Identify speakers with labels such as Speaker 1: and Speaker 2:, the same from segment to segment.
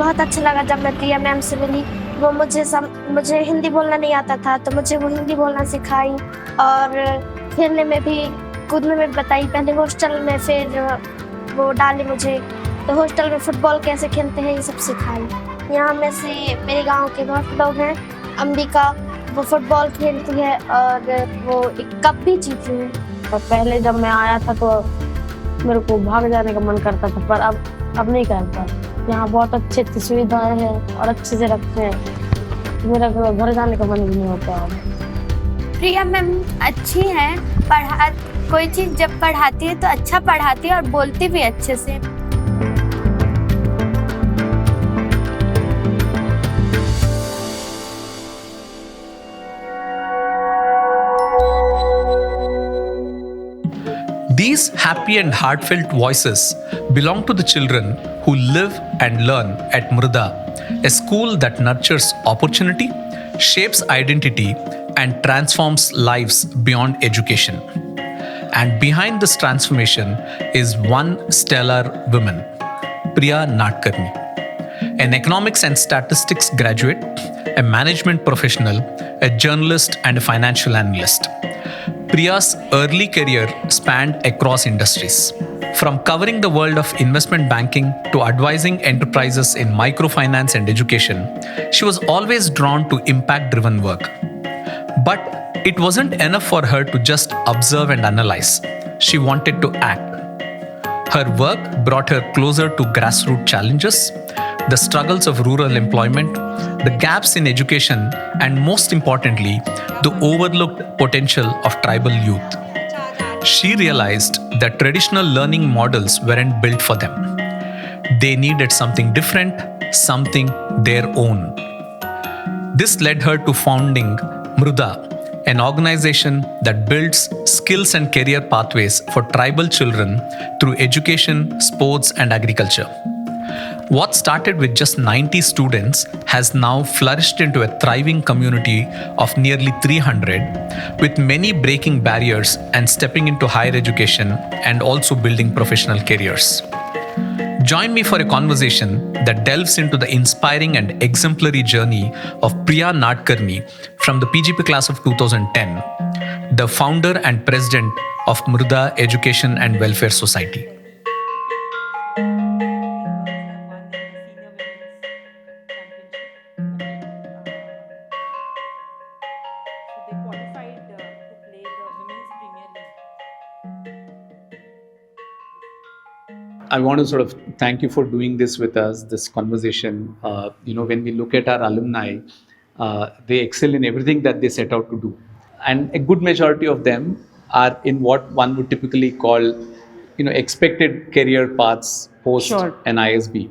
Speaker 1: बहुत अच्छा लगा जब मैं प्रिया मैम से मिली। वो मुझे हिंदी बोलना नहीं आता था, तो मुझे वो हिंदी बोलना सिखाई और खेलने में भी, कूदने में बताई। पहले हॉस्टल में, फिर वो डाली मुझे, तो हॉस्टल में फुटबॉल कैसे खेलते हैं ये सब सिखाई। यहाँ में से मेरे गांव के बहुत लोग हैं। अंबिका, वो फुटबॉल खेलती है और वो एक कप भी जीती है।
Speaker 2: और पहले जब मैं आया था तो मेरे को भाग जाने का मन करता था, पर अब नहीं करता। यहाँ बहुत अच्छी सुविधाएं हैं और अच्छे से रखते हैं, तो मेरा घर जाने का मन भी नहीं होता।
Speaker 3: प्रिया मैम अच्छी हैं, कोई चीज़ जब पढ़ाती है तो अच्छा पढ़ाती है और बोलती भी अच्छे से।
Speaker 4: These happy and heartfelt voices belong to the children who live and learn at Mrida, a school that nurtures opportunity, shapes identity, and transforms lives beyond education. And behind this transformation is one stellar woman, Priya Nadkarni, an economics and statistics graduate, a management professional, a journalist, and a financial analyst. Priya's early career spanned across industries. From covering the world of investment banking to advising enterprises in microfinance and education, she was always drawn to impact-driven work. But it wasn't enough for her to just observe and analyze. She wanted to act. Her work brought her closer to grassroots challenges, the struggles of rural employment, the gaps in education, and most importantly, the overlooked potential of tribal youth. She realized that traditional learning models weren't built for them. They needed something different, something their own. This led her to founding Mrida, an organization that builds skills and career pathways for tribal children through education, sports, and agriculture. What started with just 90 students has now flourished into a thriving community of nearly 300, with many breaking barriers and stepping into higher education and also building professional careers. Join me for a conversation that delves into the inspiring and exemplary journey of Priya Nadkarni from the PGP class of 2010, the founder and president of Mrida Education and Welfare Society.
Speaker 5: I want to sort of thank you for doing this with us, this conversation. When we look at our alumni, they excel in everything that they set out to do. And a good majority of them are in what one would typically call, expected career paths post an ISB.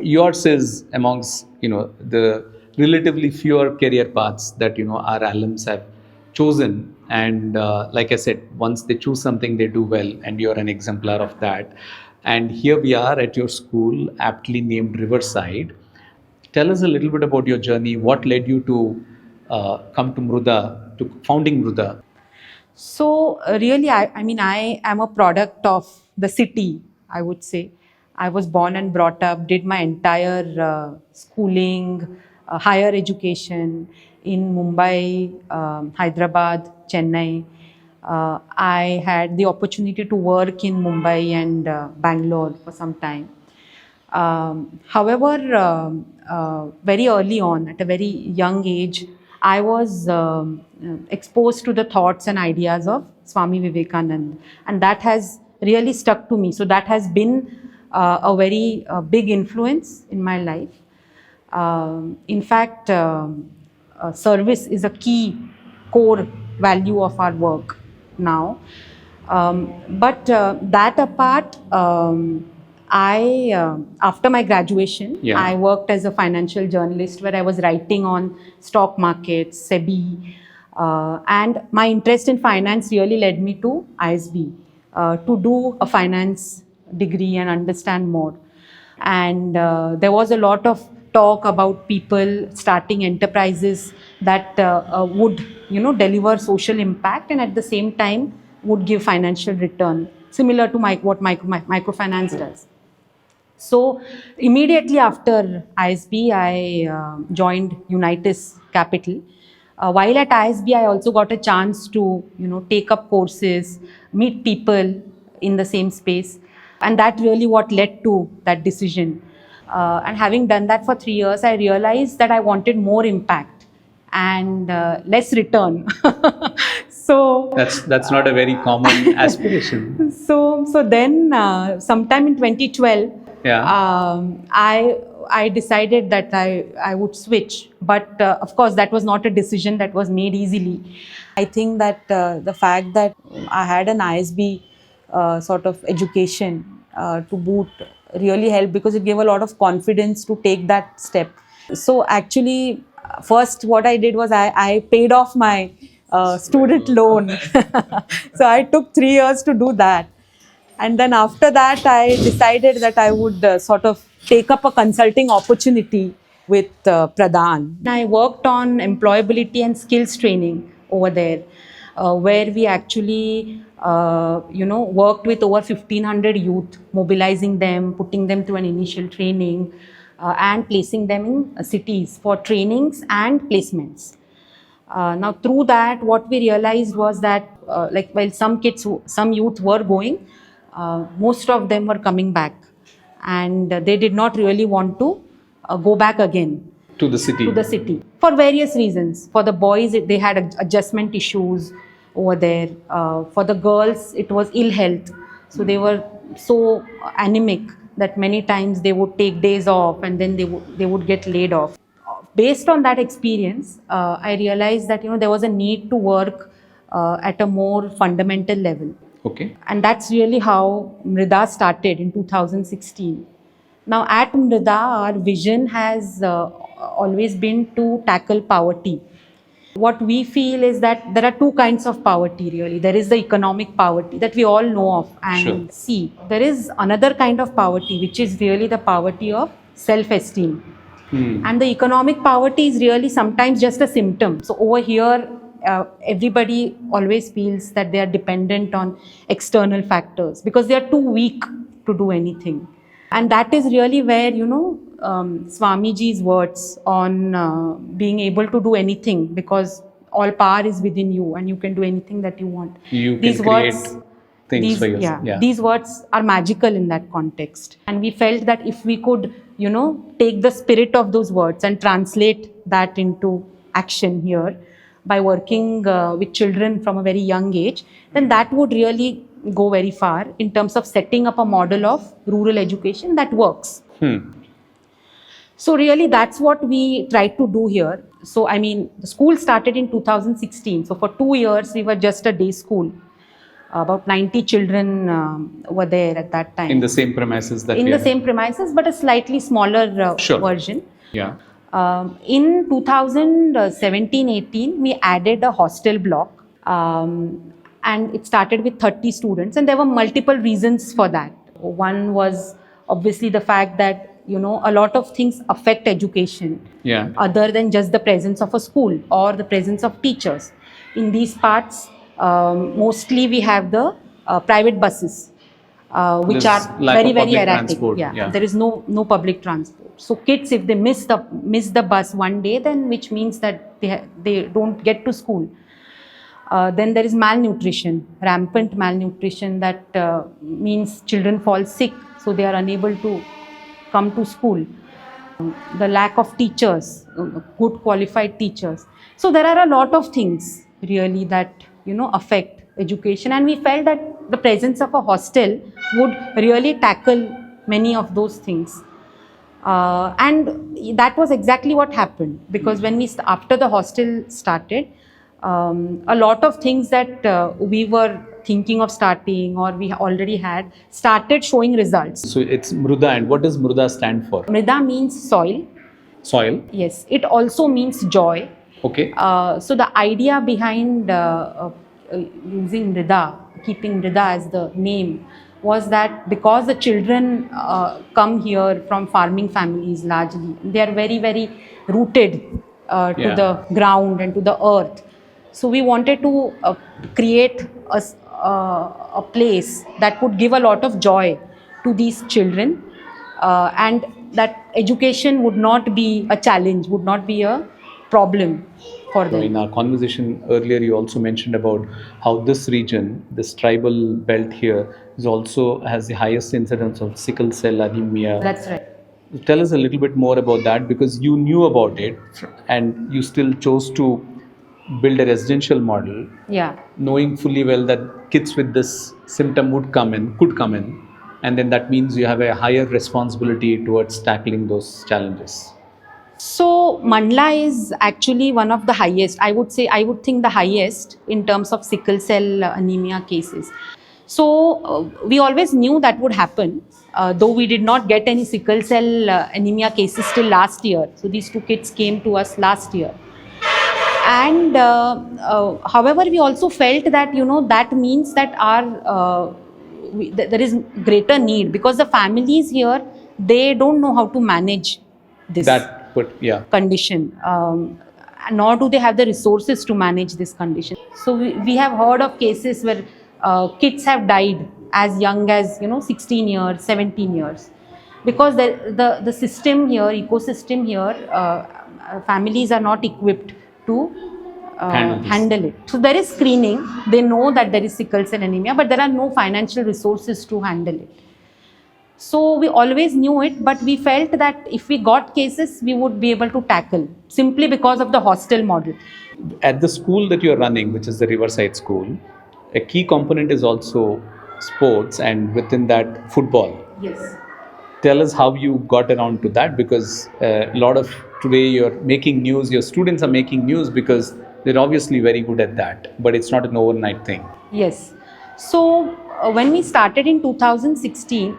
Speaker 5: Yours is amongst, the relatively fewer career paths that, our alums have chosen. And like I said, once they choose something, they do well. And you're an exemplar of that. And here we are at your school, aptly named Riverside. Tell us a little bit about your journey. What led you to come to Mrida, to founding Mrida?
Speaker 6: So really, I am a product of the city, I would say. I was born and brought up, did my entire schooling, higher education in Mumbai, Hyderabad, Chennai. I had the opportunity to work in Mumbai and Bangalore for some time. However, very early on, at a very young age, I was exposed to the thoughts and ideas of Swami Vivekananda, and that has really stuck to me. So that has been a very big influence in my life. In fact, service is a key core value of our work now. But that apart, after my graduation, I worked as a financial journalist where I was writing on stock markets, SEBI, and my interest in finance really led me to ISB to do a finance degree and understand more. And there was a lot of talk about people starting enterprises that would deliver social impact and at the same time would give financial return, similar to what microfinance does. So immediately after ISB, I joined Unitas Capital. While at ISB, I also got a chance to, take up courses, meet people in the same space, and that really what led to that decision. And having done that for 3 years, I realized that I wanted more impact and less return. So
Speaker 5: That's not a very common aspiration.
Speaker 6: so then sometime in 2012,
Speaker 5: Yeah.
Speaker 6: I decided that I would switch, but of course that was not a decision that was made easily. I think that the fact that I had an ISB sort of education to boot really helped, because it gave a lot of confidence to take that step. So actually, first what I did was I paid off my student loan. So I took 3 years to do that. And then after that, I decided that I would sort of take up a consulting opportunity with Pradhan. I worked on employability and skills training over there, where we actually, worked with over 1,500 youth, mobilizing them, putting them through an initial training, and placing them in cities for trainings and placements. Now, through that, what we realized was that, while some youth were going, most of them were coming back, and they did not really want to go back again
Speaker 5: To the city.
Speaker 6: to the city for various reasons. For the boys, they had adjustment issues over there. For the girls, it was ill health. So they were so anemic that many times they would take days off and then they would get laid off. Based on that experience, I realized that there was a need to work at a more fundamental level.
Speaker 5: Okay.
Speaker 6: And that's really how Mrida started in 2016. Now at Mrida, our vision has always been to tackle poverty. What we feel is that there are two kinds of poverty really. There is the economic poverty that we all know of and see. There is another kind of poverty, which is really the poverty of self-esteem. And the economic poverty is really sometimes just a symptom. So over here, everybody always feels that they are dependent on external factors because they are too weak to do anything. And that is really where, Swamiji's words on being able to do anything, because all power is within you and you can do anything that you want.
Speaker 5: You can create things for yourself.
Speaker 6: Yeah, these words are magical in that context. And we felt that if we could, take the spirit of those words and translate that into action here by working with children from a very young age, then that would really go very far in terms of setting up a model of rural education that works. So really that's what we tried to do here. So the school started in 2016. So for 2 years we were just a day school. About 90 children were there at that time.
Speaker 5: In the same premises that
Speaker 6: in the same premises, but a slightly smaller version.
Speaker 5: Yeah.
Speaker 6: In 2017-18, we added a hostel block, and it started with 30 students, and there were multiple reasons for that. One was obviously the fact that a lot of things affect education, other than just the presence of a school or the presence of teachers. In these parts, mostly we have the private buses, which are very, very erratic. There is no public transport. So kids, if they miss the bus one day, then which means that they don't get to school. Then there is malnutrition, rampant malnutrition, that means children fall sick, so they are unable to come to school. The lack of teachers, good qualified teachers. So there are a lot of things really that affect education, and we felt that the presence of a hostel would really tackle many of those things. And that was exactly what happened, because when after the hostel started, a lot of things that we were thinking of starting or we already had started showing results.
Speaker 5: So it's Mrida, and what does Mrida stand for?
Speaker 6: Mrida means soil.
Speaker 5: Soil.
Speaker 6: Yes. It also means joy.
Speaker 5: Okay.
Speaker 6: So the idea behind using Mrida, keeping Mrida as the name, was that because the children come here from farming families largely, they are very, very rooted to the ground and to the earth. So we wanted to create a place that would give a lot of joy to these children, and that education would not be a challenge, would not be a problem for
Speaker 5: So
Speaker 6: them.
Speaker 5: in our conversation earlier, you also mentioned about how this region, this tribal belt here, is also has the highest incidence of sickle cell anemia.
Speaker 6: That's right.
Speaker 5: Tell us a little bit more about that, because you knew about it and you still chose to build a residential model,
Speaker 6: Yeah.
Speaker 5: knowing fully well that kids with this symptom could come in, and then that means you have a higher responsibility towards tackling those challenges.
Speaker 6: So Mandla is actually one of the highest, I would think the highest in terms of sickle cell anemia cases. So we always knew that would happen, though we did not get any sickle cell anemia cases till last year. So these two kids came to us last year. And however, we also felt that, that means that there is greater need, because the families here, they don't know how to manage this condition, nor do they have the resources to manage this condition. So we have heard of cases where kids have died as young as 16 years, 17 years, because the system here, ecosystem here, families are not equipped to handle it. So there is screening. They know that there is sickle cell anemia, but there are no financial resources to handle it. So we always knew it, but we felt that if we got cases, we would be able to tackle, simply because of the hostel model.
Speaker 5: At the school that you're running, which is the Riverside School, a key component is also sports, and within that, football.
Speaker 6: Yes.
Speaker 5: Tell us how you got around to that, because a lot of today you're making news, your students are making news because they're obviously very good at that, but it's not an overnight thing.
Speaker 6: Yes. So when we started in 2016,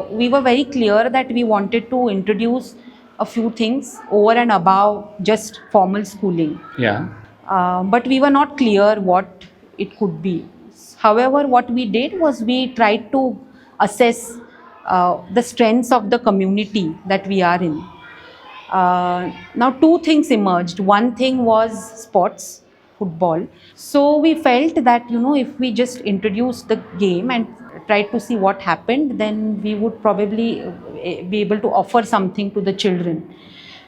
Speaker 6: we were very clear that we wanted to introduce a few things over and above just formal schooling.
Speaker 5: Yeah.
Speaker 6: But we were not clear what it could be. However, what we did was we tried to assess the strengths of the community that we are in. Now, two things emerged. One thing was sports, football. So we felt that, if we just introduced the game and tried to see what happened, then we would probably be able to offer something to the children.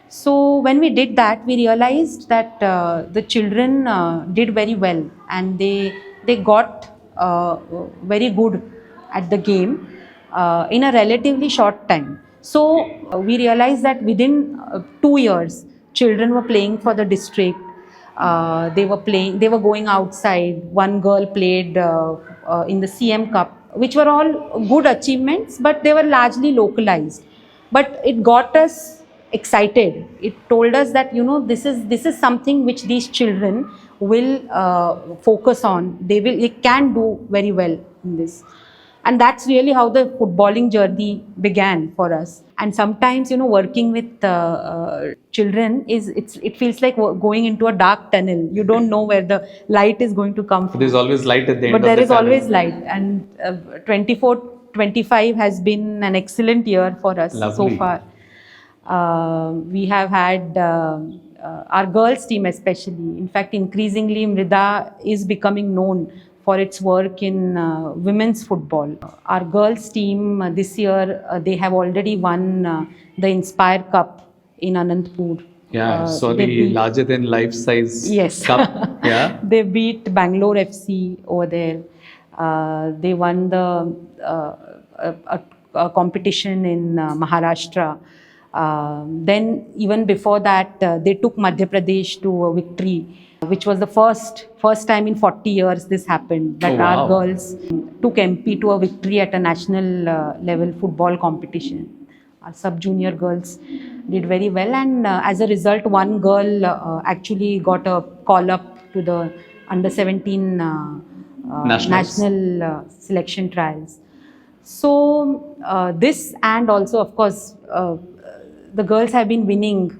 Speaker 6: So when we did that, we realized that the children did very well, and they got very good at the game in a relatively short time. So we realized that within 2 years, children were playing for the district. They were going outside. One girl played in the CM Cup, which were all good achievements, but they were largely localized. But it got us excited. It told us that, this is something which these children will focus on. They can do very well in this. And that's really how the footballing journey began for us. And sometimes, working with children it feels like going into a dark tunnel. You don't know where the light is going to come from.
Speaker 5: There's always light at the end.
Speaker 6: But there is always light. And 24-25 has been an excellent year for us.
Speaker 5: Lovely.
Speaker 6: So far. We have had our girls team especially. In fact, increasingly, Mrida is becoming known for its work in women's football. Our girls team this year, they have already won the Inspire Cup in Anantapur.
Speaker 5: Yeah, so the larger than life size cup. Yeah.
Speaker 6: They beat Bangalore FC over there. They won the a competition in Maharashtra. Then even before that, they took Madhya Pradesh to a victory, which was the first time in 40 years this happened, that our girls took MP to a victory at a national level football competition. Our sub-junior girls did very well, and as a result, one girl actually got a call-up to the under-17 national selection trials. So this, and also, of course, the girls have been winning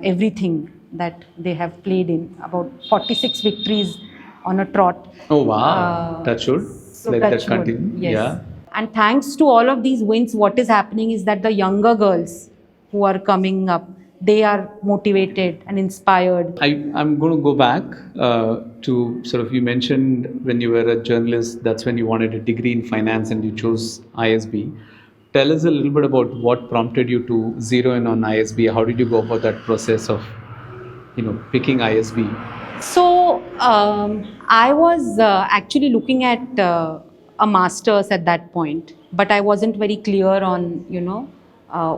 Speaker 6: everything that they have played in, about 46 victories on a trot.
Speaker 5: Oh wow, that should let that continue.
Speaker 6: Yes.
Speaker 5: Yeah.
Speaker 6: And thanks to all of these wins, what is happening is that the younger girls who are coming up, they are motivated and inspired.
Speaker 5: I'm going to go back to sort of, you mentioned when you were a journalist, that's when you wanted a degree in finance and you chose ISB. Tell us a little bit about what prompted you to zero in on ISB. How did you go about that process of, picking ISB?
Speaker 6: So I was actually looking at a master's at that point, but I wasn't very clear on,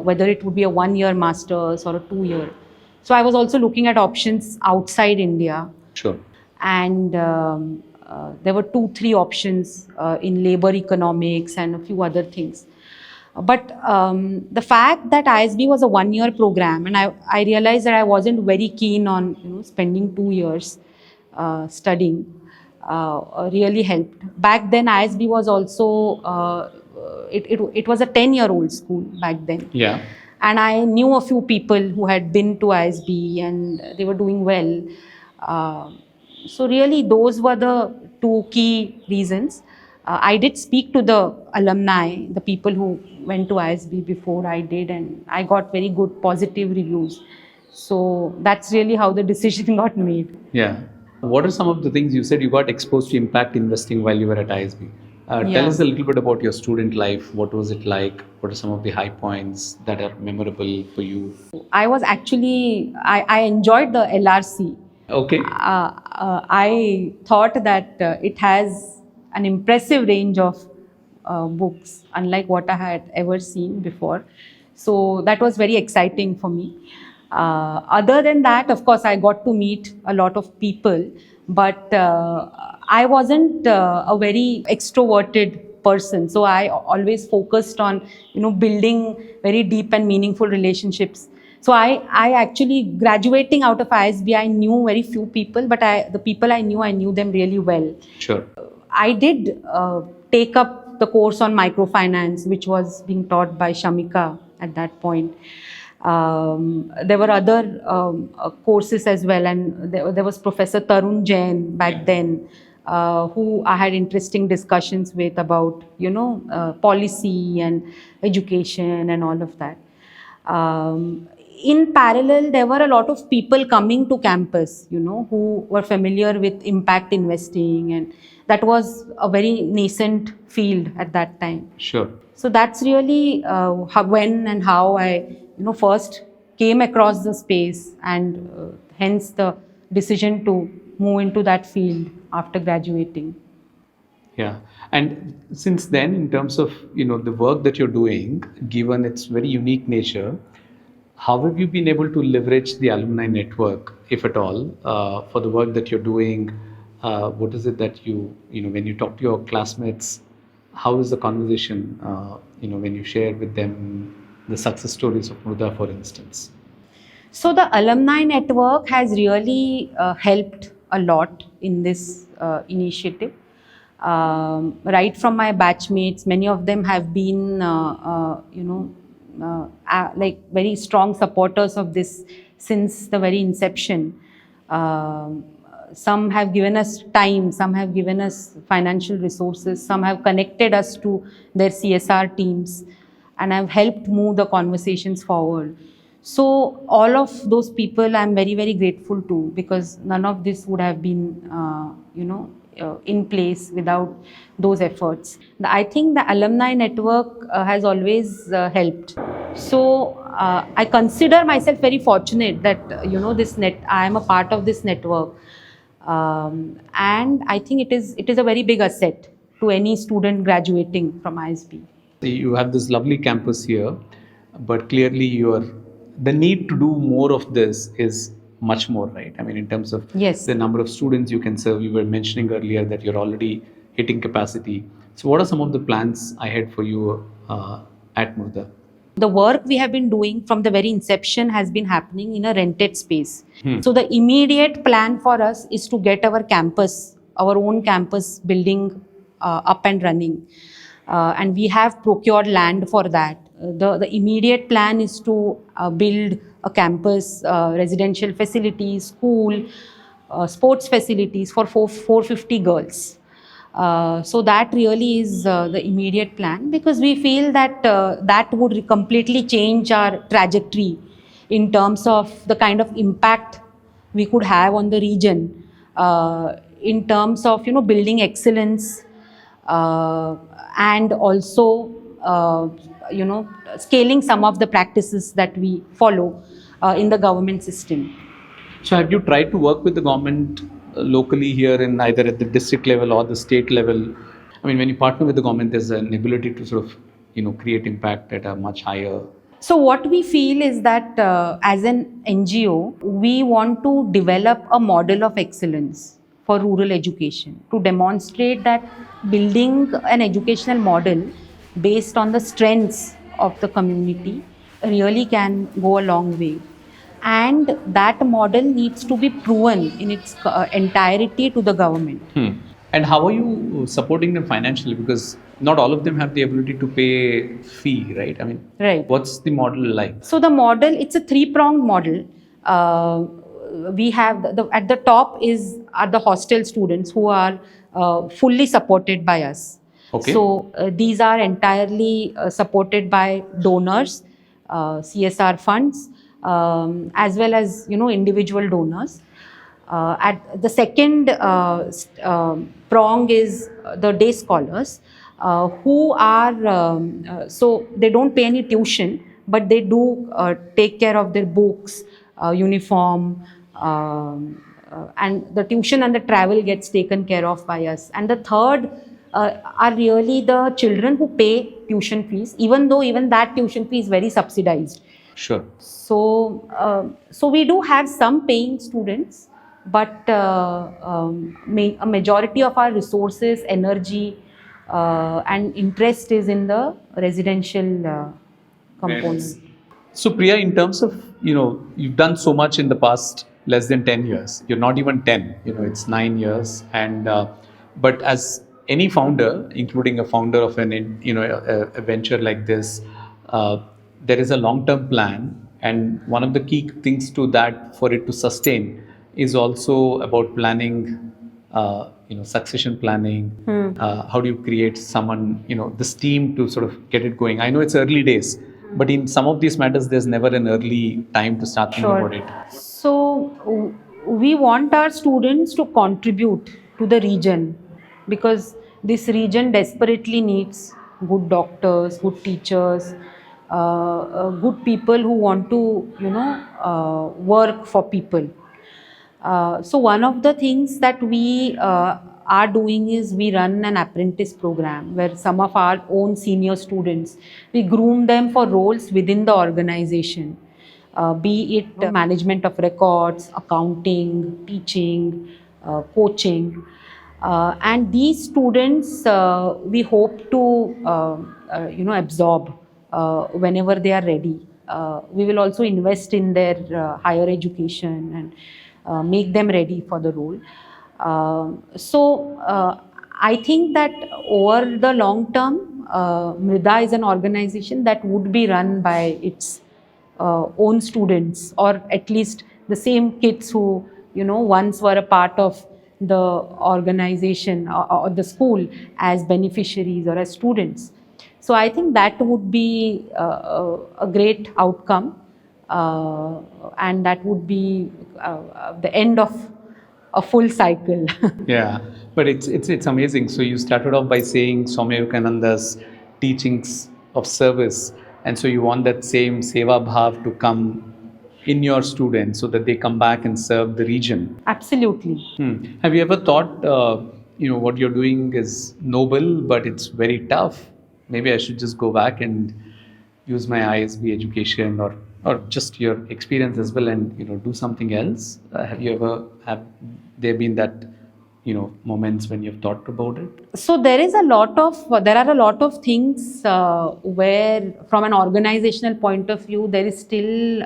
Speaker 6: whether it would be a 1-year master's or a 2-year. So I was also looking at options outside India.
Speaker 5: Sure.
Speaker 6: And there were 2-3 options in labor economics and a few other things. But the fact that ISB was a 1-year program, and I realized that I wasn't very keen on spending 2 years studying, really helped. Back then, ISB was also it was a 10-year-old school back then.
Speaker 5: Yeah.
Speaker 6: And I knew a few people who had been to ISB and they were doing well. So really, those were the 2 key reasons. I did speak to the alumni, the people who went to ISB before I did, and I got very good positive reviews. So that's really how the decision got made.
Speaker 5: Yeah. What are some of the things you said you got exposed to impact investing while you were at ISB? Tell
Speaker 6: Yeah.
Speaker 5: us a little bit about your student life. What was it like? What are some of the high points that are memorable for you?
Speaker 6: I was actually, I enjoyed the LRC.
Speaker 5: Okay.
Speaker 6: I thought that it has an impressive range of books, unlike what I had ever seen before. So that was very exciting for me. Other than that, of course, I got to meet a lot of people, but I wasn't a very extroverted person. So I always focused on, building very deep and meaningful relationships. So I actually, graduating out of ISB, I knew very few people, but the people I knew them really well.
Speaker 5: Sure.
Speaker 6: I did take up the course on microfinance, which was being taught by Shamika at that point. There were other courses as well, and there was Professor Tarun Jain back then, who I had interesting discussions with about, policy and education and all of that. In parallel, there were a lot of people coming to campus, who were familiar with impact investing, and that was a very nascent field at that time.
Speaker 5: Sure.
Speaker 6: So that's really when and how I, first came across the space, and hence the decision to move into that field after graduating.
Speaker 5: Yeah. And since then, in terms of, the work that you're doing, given its very unique nature, how have you been able to leverage the alumni network, if at all, for the work that you're doing? What is it that when you talk to your classmates, how is the conversation, when you share with them the success stories of Mrida, for instance?
Speaker 6: So the alumni network has really helped a lot in this initiative. Right from my batchmates, many of them have been, like very strong supporters of this since the very inception. Some have given us time, some have given us financial resources, some have connected us to their CSR teams and have helped move the conversations forward. So all of those people I'm very, very grateful to, because none of this would have been, in place without those efforts. I think the alumni network has always helped. So I consider myself very fortunate that, I am a part of this network. And I think it is a very big asset to any student graduating from ISB.
Speaker 5: You have this lovely campus here, but clearly the need to do more of this is much more, right? I mean, in terms of
Speaker 6: Yes.
Speaker 5: the number of students you can serve, you were mentioning earlier that you're already hitting capacity. So what are some of the plans ahead for you at Mrida?
Speaker 6: The work we have been doing from the very inception has been happening in a rented space. So the immediate plan for us is to get our own campus building up and running. And we have procured land for that. The immediate plan is to build a campus, residential facilities, school, sports facilities for 450 girls. So that really is the immediate plan, because we feel that that would completely change our trajectory in terms of the kind of impact we could have on the region, in terms of building excellence, and also scaling some of the practices that we follow in the government system.
Speaker 5: So have you tried to work with the government locally here in either at the district level or the state level? I mean, when you partner with the government, there's an ability to sort of, create impact at a much higher.
Speaker 6: So what we feel is that as an NGO, we want to develop a model of excellence for rural education to demonstrate that building an educational model based on the strengths of the community really can go a long way. And that model needs to be proven in its entirety to the government.
Speaker 5: And how are you supporting them financially? Because not all of them have the ability to pay fee, right? I mean,
Speaker 6: Right.
Speaker 5: What's the model like?
Speaker 6: So the model, it's a three-pronged model. We have at the top are the hostel students who are fully supported by us.
Speaker 5: Okay.
Speaker 6: So these are entirely supported by donors, CSR funds, as well as individual donors. At the second prong is the day scholars, who are so they don't pay any tuition, but they do take care of their books, uniform, and the tuition and the travel gets taken care of by us. And the third are really the children who pay tuition fees, even though that tuition fee is very subsidized.
Speaker 5: Sure.
Speaker 6: So, so we do have some paying students, but a majority of our resources, energy, and interest is in the residential component.
Speaker 5: So Priya, in terms of, you've done so much in the past less than 10 years. You're not even 10, it's 9 years. And, but as any founder, including a founder of an, a venture like this, there is a long-term plan. And one of the key things to that for it to sustain is also about planning, succession planning. How do you create someone, this team to sort of get it going? I know it's early days, but in some of these matters, there's never an early time to start thinking about it.
Speaker 6: So we want our students to contribute to the region, because this region desperately needs good doctors, good teachers, good people who want to, work for people. So one of the things that we are doing is we run an apprentice program where some of our own senior students, we groom them for roles within the organization, be it management of records, accounting, teaching, coaching. And these students, we hope to, absorb whenever they are ready. We will also invest in their higher education and make them ready for the role. So I think that over the long term, Mrida is an organization that would be run by its own students, or at least the same kids who once were a part of the organization or the school as beneficiaries or as students. So I think that would be a great outcome, and that would be the end of a full cycle.
Speaker 5: Yeah, but it's amazing. So you started off by saying Swami Vivekananda's teachings of service, and so you want that same seva bhav to come in your students so that they come back and serve the region.
Speaker 6: Absolutely.
Speaker 5: Have you ever thought, what you're doing is noble, but it's very tough? Maybe I should just go back and use my ISB education or just your experience as well and do something else. Have there been that moments when you've thought about it?
Speaker 6: So there are a lot of things where from an organizational point of view there is still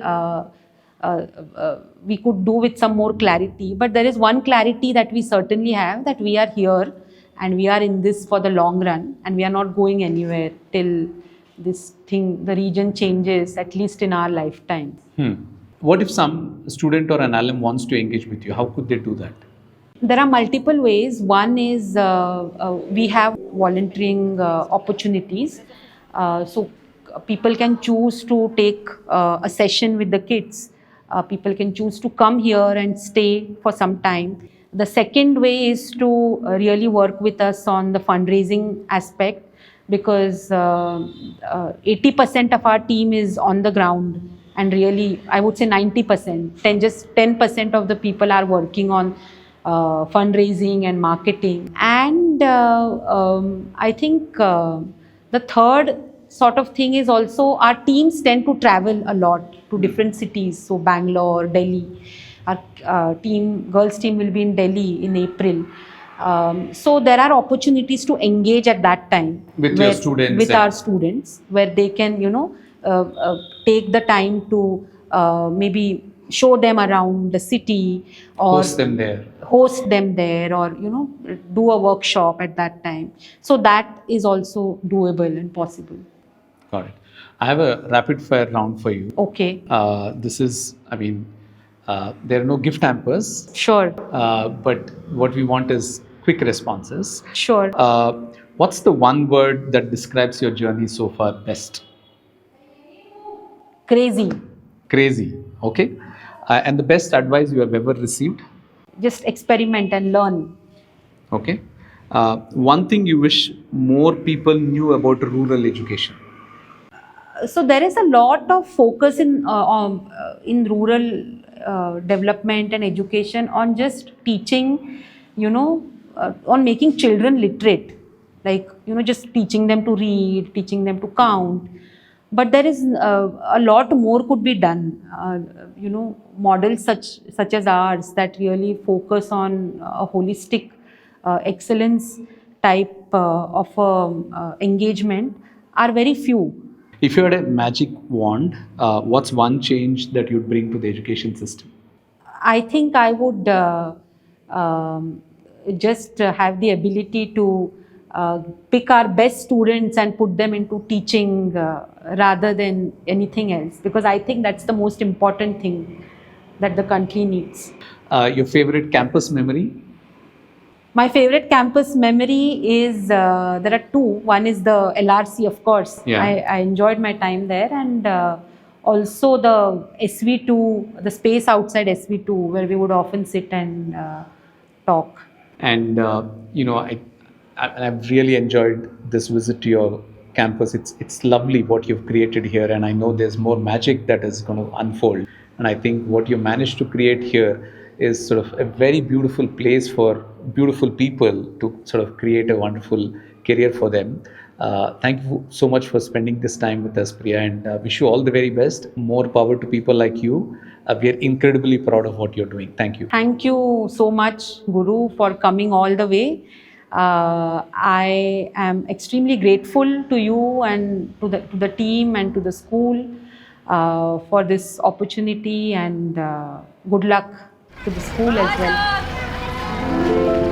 Speaker 6: we could do with some more clarity, but there is one clarity that we certainly have, that we are here and we are in this for the long run, and we are not going anywhere till the region changes, at least in our lifetime.
Speaker 5: What if some student or an alum wants to engage with you? How could they do that?
Speaker 6: There are multiple ways. One is we have volunteering opportunities. So people can choose to take a session with the kids. People can choose to come here and stay for some time. The second way is to really work with us on the fundraising aspect. because 80% of our team is on the ground, and really I would say 90%, just 10% of the people are working on fundraising and marketing. And I think the third sort of thing is also our teams tend to travel a lot to different cities. So Bangalore, Delhi, our girls team will be in Delhi in April. So there are opportunities to engage at that time
Speaker 5: With your students
Speaker 6: with
Speaker 5: and-
Speaker 6: our students, where they can, take the time to maybe show them around the city, or
Speaker 5: Host them there.
Speaker 6: or do a workshop at that time. So that is also doable and possible.
Speaker 5: Got it. I have a rapid fire round for you.
Speaker 6: Okay,
Speaker 5: This is, there are no gift hampers,
Speaker 6: sure,
Speaker 5: but what we want is quick responses.
Speaker 6: sure.
Speaker 5: What's the one word that describes your journey so far best?
Speaker 6: Crazy.
Speaker 5: Crazy. Okay. And the best advice you have ever received?
Speaker 6: Just experiment and learn.
Speaker 5: Okay. One thing you wish more people knew about rural education?
Speaker 6: So there is a lot of focus in rural development and education on just teaching, on making children literate, like just teaching them to read, teaching them to count. But there is a lot more could be done. Models such as ours that really focus on a holistic excellence type of engagement are very few.
Speaker 5: If you had a magic wand, what's one change that you'd bring to the education system?
Speaker 6: I think I would just have the ability to pick our best students and put them into teaching rather than anything else, because I think that's the most important thing that the country needs.
Speaker 5: Your favorite campus memory?
Speaker 6: My favorite campus memory is, there are two. One is the LRC, of course.
Speaker 5: Yeah.
Speaker 6: I enjoyed my time there, and also the SV2, the space outside SV2, where we would often sit and talk.
Speaker 5: And, I've really enjoyed this visit to your campus. It's lovely what you've created here, and I know there's more magic that is going to unfold. And I think what you managed to create here is sort of a very beautiful place for beautiful people to sort of create a wonderful career for them. Thank you so much for spending this time with us, Priya, and wish you all the very best. More power to people like you. We are incredibly proud of what you're doing. Thank you.
Speaker 6: Thank you so much, Guru, for coming all the way. I am extremely grateful to you and to the team and to the school for this opportunity, and good luck to the school as well.